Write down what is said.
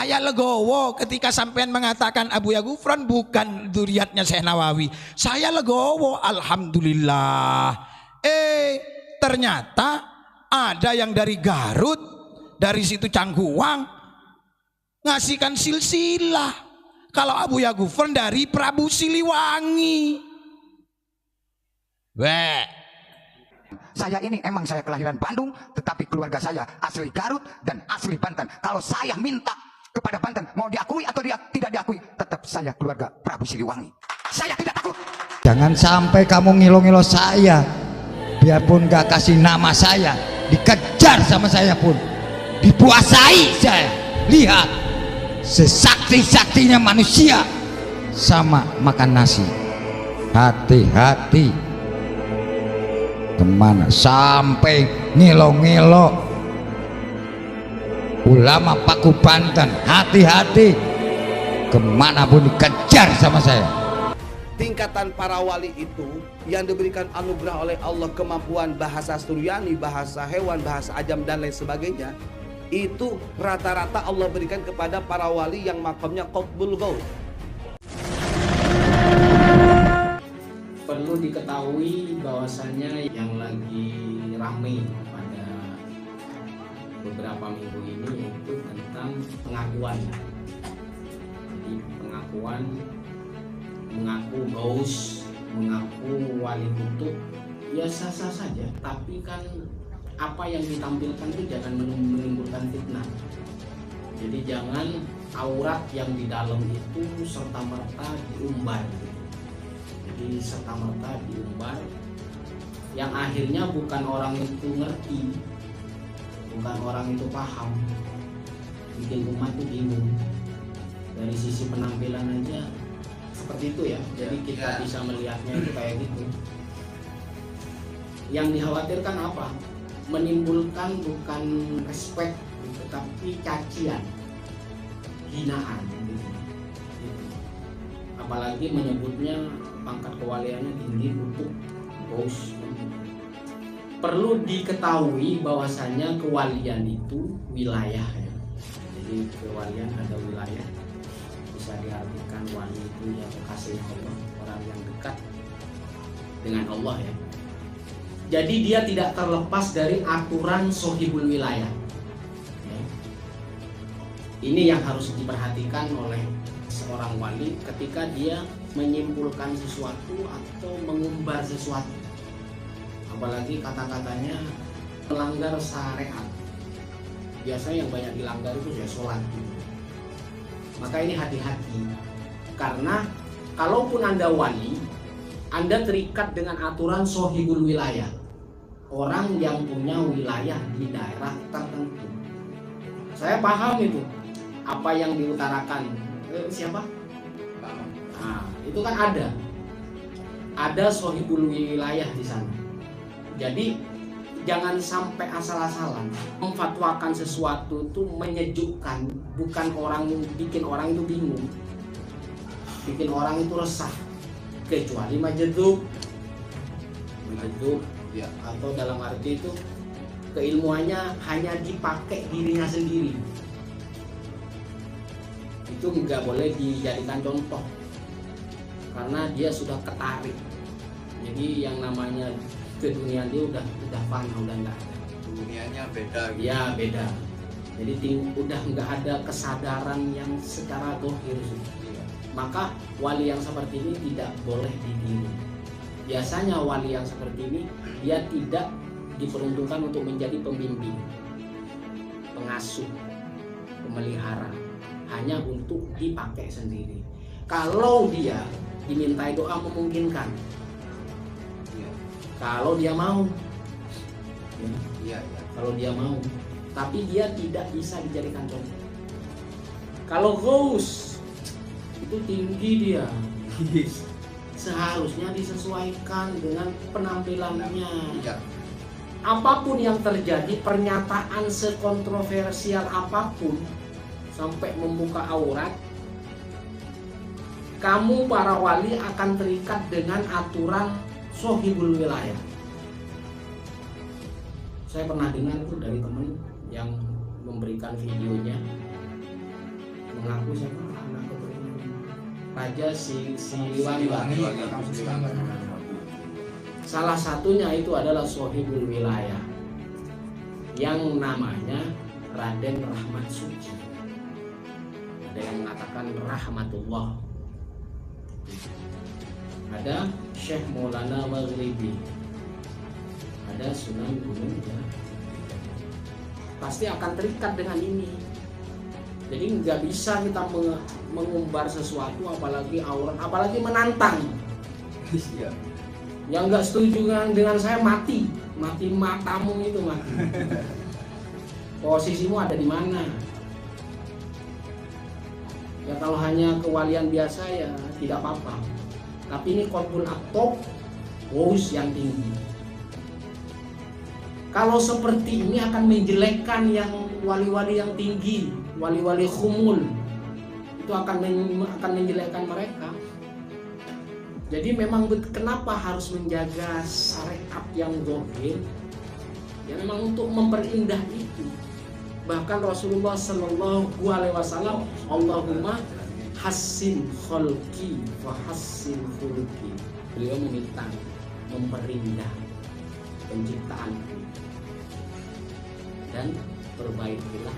Saya legowo ketika sampean mengatakan Abuya Gufron bukan dzurriatnya Syekh Nawawi. Saya legowo, alhamdulillah. Ternyata ada yang dari Garut, dari situ Cangkuang ngasihkan silsilah. Kalau Abuya Gufron dari Prabu Siliwangi. Saya ini emang saya kelahiran Bandung, tetapi keluarga saya asli Garut dan asli Banten. Kalau saya minta kepada Banten mau diakui atau tidak diakui, tetap saya keluarga Prabu Siliwangi. Saya tidak takut. Jangan sampai kamu ngilo-ngilo saya, biarpun gak kasih nama saya, dikejar sama saya pun, dipuasai saya. Lihat, sesakti-saktinya manusia sama makan nasi. Hati-hati. Kemana sampai ngilo-ngilo ulama Paku Banten, hati-hati, kemana pun dikejar sama saya. Tingkatan para wali itu yang diberikan anugerah oleh Allah kemampuan bahasa Suryani, bahasa hewan, bahasa ajam dan lain sebagainya, itu rata-rata Allah berikan kepada para wali yang makamnya Qutbul Ghaus. Perlu diketahui bahwasannya yang lagi ramai pada beberapa minggu ini itu tentang pengakuan. Jadi pengakuan, mengaku gaus, mengaku wali kutub, ya sah-sah saja. Tapi kan apa yang ditampilkan itu jangan menimbulkan fitnah. Jadi jangan aurat yang di dalam itu serta-merta diumbar. Jadi serta-merta diumbar yang akhirnya bukan orang itu ngerti, bukan orang itu paham, bikin umat itu bingung. Dari sisi penampilan aja seperti itu ya, jadi kita bisa melihatnya itu kayak gitu. Yang dikhawatirkan apa? Menimbulkan bukan respek tetapi cacian, hinaan gitu. Apalagi menyebutnya pangkat kewaliannya tinggi untuk bos. Perlu diketahui bahwasanya kewalian itu wilayah ya. Jadi kewalian ada wilayah, bisa diartikan wali itu yang kekasih Allah, orang yang dekat dengan Allah ya. Jadi dia tidak terlepas dari aturan sohibul wilayah ya. Ini yang harus diperhatikan oleh seorang wali ketika dia menyimpulkan sesuatu atau mengumbar sesuatu, apalagi kata-katanya melanggar syariat. Biasanya yang banyak dilanggar itu ya sholat. Maka ini hati-hati, karena kalaupun Anda wali, Anda terikat dengan aturan sohibul wilayah, orang yang punya wilayah di daerah tertentu. Saya paham itu apa yang diutarakan siapa? Nah, itu kan ada sohibul wilayah di sana. Jadi jangan sampai asal-asalan memfatwakan sesuatu itu menyejukkan, bukan bikin orang itu bingung, bikin orang itu resah. Kecuali majedub ya, atau dalam arti itu keilmuannya hanya dipakai dirinya sendiri. Itu nggak boleh dijadikan contoh karena dia sudah ketarik. Jadi yang namanya ke dunia dia udah fana, udah nggak ada. Dunianya beda gitu. Ya beda. Jadi udah nggak ada kesadaran yang secara dohir. Maka wali yang seperti ini tidak boleh ditiru. Biasanya wali yang seperti ini dia tidak diperuntukkan untuk menjadi pembimbing, pengasuh, pemelihara, hanya untuk dipakai sendiri. Kalau dia dimintai doa memungkinkan, kalau dia mau, kalau dia mau, tapi dia tidak bisa dijadikan contoh. Kalau Ghaus itu tinggi dia, seharusnya disesuaikan dengan penampilannya. Apapun yang terjadi, pernyataan sekontroversial apapun sampai membuka aurat, kamu para wali akan terikat dengan aturan sohibul wilayah. Saya pernah dengar itu dari teman yang memberikan videonya. mengaku siapa anak keturunan Raja Siliwangi. Salah satunya itu adalah Sohibul Wilayah yang namanya Raden Rahmat Suci. Ada yang mengatakan Rahmatullah. Ada Syekh Maulana Maghribi. Ada Sunan Gunung Jati. Pasti akan terikat dengan ini. Jadi nggak bisa kita mengumbar sesuatu, apalagi aurat, apalagi menantang. Yang nggak setuju dengan saya mati matamu itu mati. Posisimu ada di mana? Ya kalau hanya kewalian biasa ya tidak apa-apa. Tapi ini qutbul aqtab, wus yang tinggi. Kalau seperti ini akan menjelekkan yang wali-wali yang tinggi, wali-wali khumul. Itu akan menjelekkan mereka. Jadi memang kenapa harus menjaga syariat yang zahir? Ya memang untuk memperindah itu. Bahkan Rasulullah Shallallahu Alaihi Wasallam, Allahumma hassin kholqi wa hassin khuluqi. Beliau meminta memperindah penciptaan dan perbaikilah